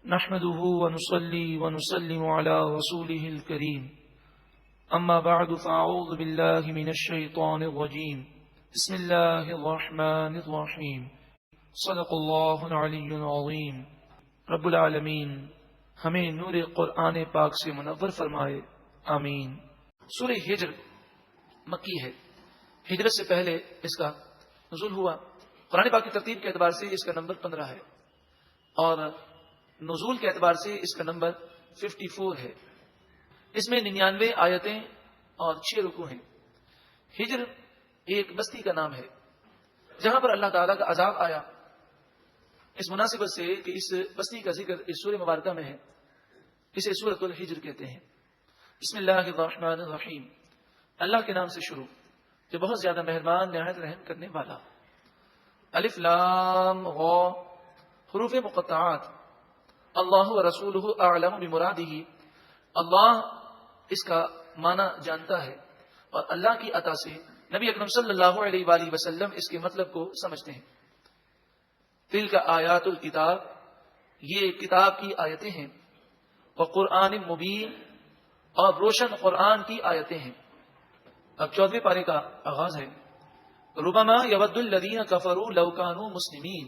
نحمده ونصلي ونسلم على رسوله الكريم أما بعد فأعوذ بالله من الشيطان الرجيم بسم الله الرحمن الرحيم صدق الله العلي العظيم رب العالمین ہمیں نور قرآن پاک سے منور فرمائے، آمین۔ سورہ ہجر مکی ہے۔ ہجرت سے پہلے اس کا نزول ہوا۔ قرآن پاک کی ترتیب کے اعتبار سے اس کا نمبر 15 ہے اور نزول کے اعتبار سے اس کا نمبر 54 ہے۔ اس میں 99 آیتیں اور 6 رکوع ہیں۔ ہجر ایک بستی کا نام ہے جہاں پر اللہ تعالیٰ کا عذاب آیا، اس مناسبت سے کہ اس بستی کا ذکر اس سورہ مبارکہ میں ہے، اسے سورۃ الحجر کہتے ہیں۔ بسم اللہ الرحمن الرحیم، اللہ کے نام سے شروع جو بہت زیادہ مہربان نہایت رحم کرنے والا۔ الف لام غ، حروف مقطعات۔ اللہ و رسولہ اعلم بمرادہ، اللہ اس کا معنی جانتا ہے اور اللہ کی عطا سے نبی اکرم صلی اللہ علیہ وآلہ وسلم اس کے مطلب کو سمجھتے ہیں۔ تلک آیات الکتاب، یہ کتاب کی آیتیں ہیں، وقرآن مبین، اور روشن قرآن کی آیتیں ہیں۔ اب 14ویں پارے کا آغاز ہے۔ ربما یود الذین کفروا لو کانوا مسلمین،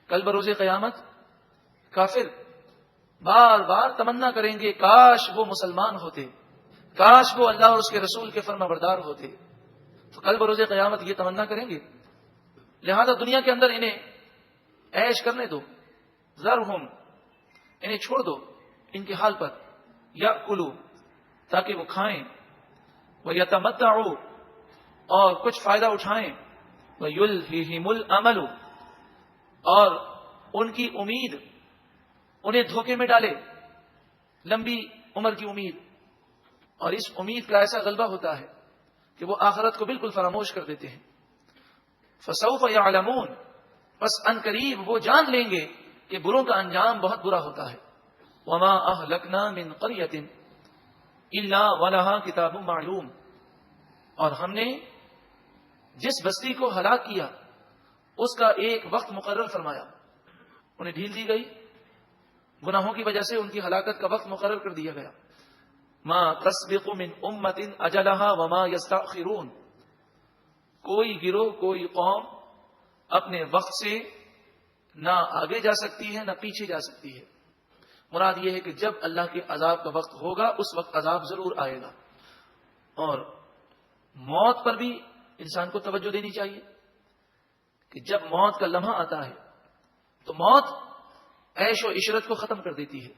کل بروز قیامت کافر بار بار تمنا کریں گے کاش وہ مسلمان ہوتے، کاش وہ اللہ اور اس کے رسول کے فرما بردار ہوتے۔ تو کل بروز قیامت یہ تمنا کریں گے، لہذا دنیا کے اندر انہیں عیش کرنے دو، ذرہم، انہیں چھوڑ دو ان کے حال پر، یاکلوا، تاکہ وہ کھائیں، ویتمتعوا، اور کچھ فائدہ اٹھائیں، ویلہہم الامل، اور ان کی امید انہیں دھوکے میں ڈالے، لمبی عمر کی امید، اور اس امید کا ایسا غلبہ ہوتا ہے کہ وہ آخرت کو بالکل فراموش کر دیتے ہیں۔ فسوف یعلمون، پس ان قریب وہ جان لیں گے کہ بروں کا انجام بہت برا ہوتا ہے۔ وما اہلکنا من قریۃ الا ولہا کتاب معلوم، اور ہم نے جس بستی کو ہلاک کیا اس کا ایک وقت مقرر فرمایا، انہیں ڈھیل دی گئی، گناہوں کی وجہ سے ان کی ہلاکت کا وقت مقرر کر دیا گیا۔ ما تسبق من امت اجلہا وما یستأخرون، کوئی گروہ کوئی قوم اپنے وقت سے نہ آگے جا سکتی ہے نہ پیچھے جا سکتی ہے۔ مراد یہ ہے کہ جب اللہ کے عذاب کا وقت ہوگا اس وقت عذاب ضرور آئے گا، اور موت پر بھی انسان کو توجہ دینی چاہیے کہ جب موت کا لمحہ آتا ہے تو موت عیش و عشرت کو ختم کر دیتی ہے۔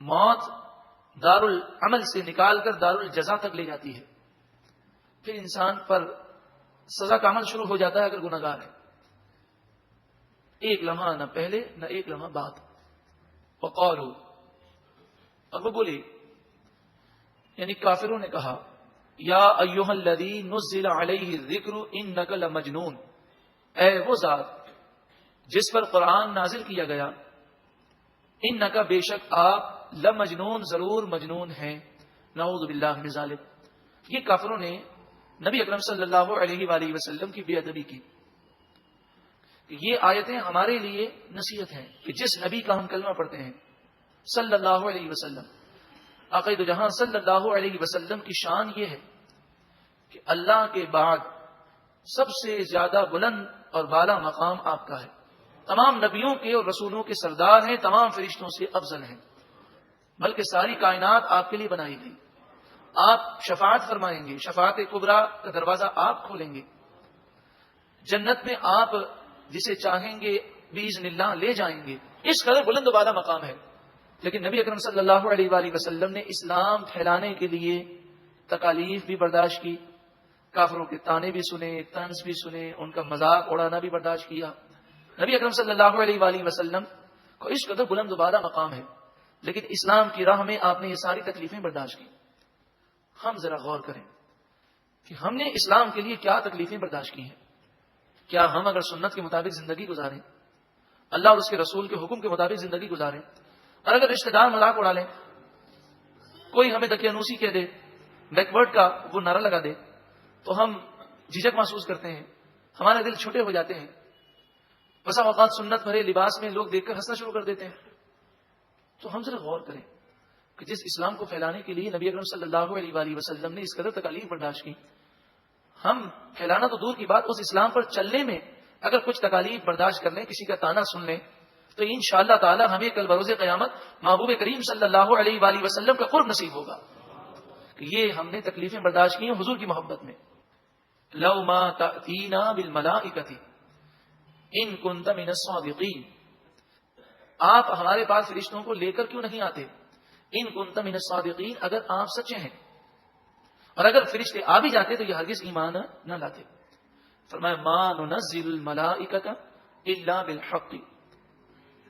موت دار العمل سے نکال کر دار الجزا تک لے جاتی ہے، پھر انسان پر سزا کا عمل شروع ہو جاتا ہے اگر گناہگار ہے۔ ایک لمحہ نہ پہلے نہ ایک لمحہ بعد۔ وقالوا، اور وہ بولے یعنی کافروں نے کہا، یا ایھا الذی نزل علیہ الذکر انک لمجنون، اے وہ ذات جس پر قرآن نازل کیا گیا، انک، بے شک آپ، لمجنون، ضرور مجنون ہیں، نعوذ باللہ من ذالک۔ یہ کافروں نے نبی اکرم صلی اللہ علیہ وآلہ وسلم کی بے ادبی کی۔ یہ آیتیں ہمارے لیے نصیحت ہیں کہ جس نبی کا ہم کلمہ پڑھتے ہیں صلی اللہ علیہ وسلم، عقید جہاں صلی اللہ علیہ وسلم کی شان یہ ہے کہ اللہ کے بعد سب سے زیادہ بلند اور بالا مقام آپ کا ہے، تمام نبیوں کے اور رسولوں کے سردار ہیں، تمام فرشتوں سے افضل ہیں، بلکہ ساری کائنات آپ کے لیے بنائی گئی۔ آپ شفاعت فرمائیں گے، شفاعت کبریٰ کا دروازہ آپ کھولیں گے، جنت میں آپ جسے چاہیں گے باذن اللہ لے جائیں گے۔ اس قدر بلند و بالا مقام ہے، لیکن نبی اکرم صلی اللہ علیہ وآلہ وسلم نے اسلام پھیلانے کے لیے تکالیف بھی برداشت کی، کافروں کے طعنے بھی سنے، طنز بھی سنے، ان کا مذاق اڑانا بھی برداشت کیا۔ نبی اکرم صلی اللہ علیہ وآلہ وسلم کو اس قدر بلند و بالا مقام ہے، لیکن اسلام کی راہ میں آپ نے یہ ساری تکلیفیں برداشت کی۔ ہم ذرا غور کریں کہ ہم نے اسلام کے لیے کیا تکلیفیں برداشت کی ہیں۔ کیا ہم اگر سنت کے مطابق زندگی گزاریں، اللہ اور اس کے رسول کے حکم کے مطابق زندگی گزاریں، اور اگر رشتہ دار مذاق اڑا لیں، کوئی ہمیں دقیانوسی کہہ دے، بیکورڈ کا وہ نعرہ لگا دے، تو ہم جھجک محسوس کرتے ہیں، ہمارے دل چھوٹے ہو جاتے ہیں، بسا اوقات سنت بھرے لباس میں لوگ دیکھ کر ہنسنا شروع کر دیتے ہیں. تو ہم ذرا غور کریں کہ جس اسلام کو پھیلانے کے لیے نبی اکرم صلی اللہ علیہ وآلہ وسلم نے اس قدر تکالیف برداشت کی، ہم پھیلانا تو دور کی بات، اس اسلام پر چلنے میں اگر کچھ تکالیف برداشت کر لیں، کسی کا تانا سن لیں، تو انشاءاللہ تعالی ہمیں کل بروز قیامت محبوب کریم صلی اللہ علیہ وآلہ وسلم کا قرب نصیب ہوگا کہ یہ ہم نے تکلیفیں برداشت کی ہیں حضور کی محبت میں. لو ما تأتینا بالملائکۃ ان کنت من الصادقین، آپ ہمارے پاس فرشتوں کو لے کر کیوں نہیں آتے؟ ان کنت من الصادقین، اگر آپ سچے ہیں. اور اگر فرشتے آ بھی جاتے تو یہ ہرگز ایمان نہ لاتے. فرمایا ما ننزل الملائکۃ الا بالحق،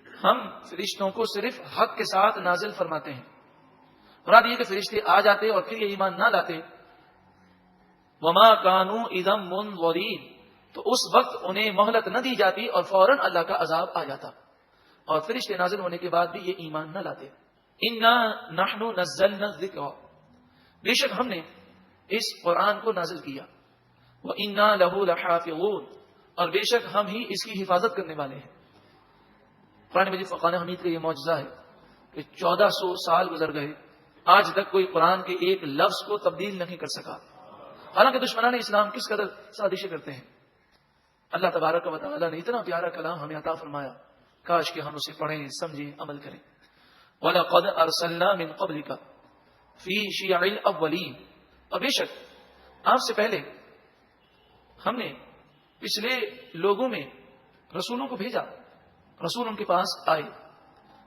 ہم فرشتوں کو صرف حق کے ساتھ نازل فرماتے ہیں. مراد یہ کہ فرشتے آ جاتے اور پھر یہ ایمان نہ لاتے. وما كانوا اذا منظرین، تو اس وقت انہیں مہلت نہ دی جاتی اور فوراً اللہ کا عذاب آ جاتا، اور فرشتے نازل ہونے کے بعد بھی یہ ایمان نہ لاتے. انا نحن نزلنا الذکر، بے شک ہم نے اس قرآن کو نازل کیا. وَإِنَّا لَهُ لَحَافِظُونَ، اور بے شک ہم ہی اس کی حفاظت کرنے والے ہیں. قرآن مجید فرقان حمید کا یہ معجزہ ہے کہ 1400 سال گزر گئے، آج تک کوئی قرآن کے ایک لفظ کو تبدیل نہیں کر سکا. حالانکہ دشمنان اسلام کس قدر سازشیں کرتے ہیں. اللہ تبارک و تعالی نے اتنا پیارا کلام ہمیں عطا فرمایا، کاش کہ ہم اسے پڑھیں، سمجھیں، عمل کریں. وَلَقَدْ أَرْسَلْنَا مِن قَبْلِكَ فِي شِيَعِ الْأَوَّلِينَ، اور بے شک آپ سے پہلے ہم نے پچھلے لوگوں میں رسولوں کو بھیجا، رسول ان کے پاس آئے.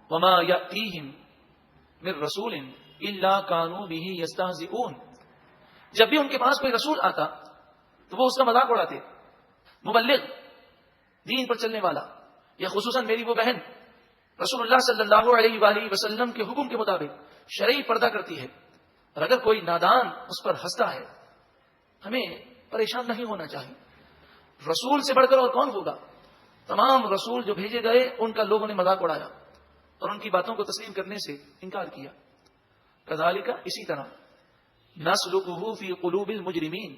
وما یأتیہم من رسول الا کانوا بہ یستہزئون، جب بھی ان کے پاس کوئی رسول آتا تو وہ اس کا مذاق اڑاتے. مبلغ، دین پر چلنے والا، یا خصوصاً میری وہ بہن رسول اللہ صلی اللہ علیہ وآلہ وسلم کے حکم کے مطابق شرعی پردہ کرتی ہے، اور اگر کوئی نادان اس پر ہنستا ہے، ہمیں پریشان نہیں ہونا چاہیے. رسول سے بڑھ کر اور کون ہوگا؟ تمام رسول جو بھیجے گئے ان کا لوگوں نے مذاق اڑایا اور ان کی باتوں کو تسلیم کرنے سے انکار کیا. کذالک، اسی طرح نسلکہ فی قلوب المجرمین،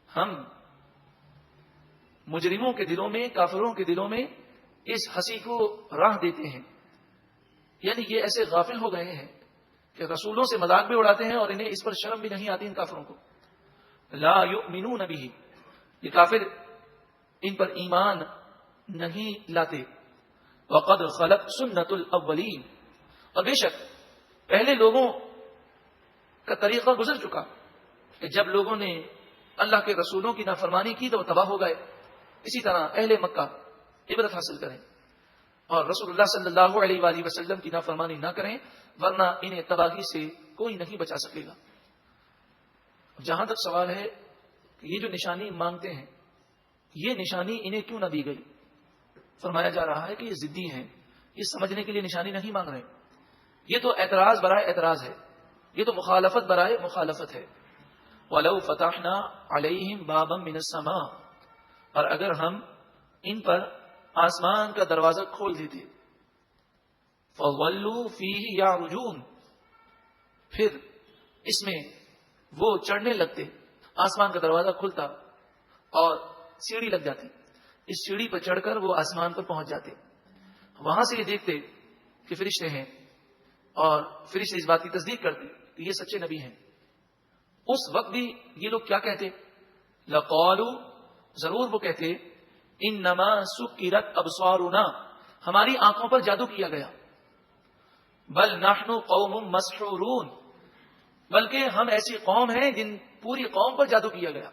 ہم مجرموں کے دلوں میں، کافروں کے دلوں میں اس ہنسی کو راہ دیتے ہیں. یعنی یہ ایسے غافل ہو گئے ہیں کہ رسولوں سے مذاق بھی اڑاتے ہیں اور انہیں اس پر شرم بھی نہیں آتی ان کافروں کو. لا یؤمنون بہ، یہ کافر ان پر ایمان نہیں لاتے. وقد خلت سنت الاولین، اور بے شک پہلے لوگوں کا طریقہ گزر چکا کہ جب لوگوں نے اللہ کے رسولوں کی نافرمانی کی تو وہ تباہ ہو گئے. اسی طرح اہل مکہ عبرت حاصل کریں اور رسول اللہ صلی اللہ علیہ وآلہ وسلم کی نافرمانی نہ کریں، ورنہ انہیں تباہی سے کوئی نہیں بچا سکے گا. جہاں تک سوال ہے کہ یہ جو نشانی مانگتے ہیں، یہ نشانی انہیں کیوں نہ دی گئی؟ فرمایا جا رہا ہے کہ یہ ضدی ہیں، یہ سمجھنے کے لیے نشانی نہیں مانگ رہے. یہ تو اعتراض برائے اعتراض ہے، یہ تو مخالفت برائے مخالفت ہے. وَلَوْ فَتَحْنَا عَلَيْهِمْ بَابًا مِنَ السَّمَاءِ، اور اگر ہم ان پر آسمان کا دروازہ کھول دیتے، فَظَلُّوا فِيهِ يَعْرُجُونَ، پھر اس میں وہ چڑھنے لگتے. آسمان کا دروازہ کھلتا اور سیڑھی لگ جاتی، اس سیڑھی پر چڑھ کر وہ آسمان پر پہنچ جاتے. وہاں سے یہ دیکھتے کہ فرشتے ہیں اور فرشتے اس بات کی تصدیق کرتے کہ یہ سچے نبی ہیں. اس وقت بھی یہ لوگ کیا کہتے؟ لقالوا، ضرور وہ کہتے، انما سکرت ابصارنا، ہماری آنکھوں پر جادو کیا گیا. بل نحن قوم مسحورون، بلکہ ہم ایسی قوم ہیں جن پوری قوم پر جادو کیا گیا.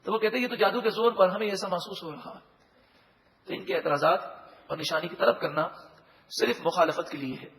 تو وہ کہتے ہیں یہ تو جادو کے زور پر ہمیں ایسا محسوس ہو رہا ہے. تو ان کے اعتراضات اور نشانی کی طلب کرنا صرف مخالفت کے لیے ہے.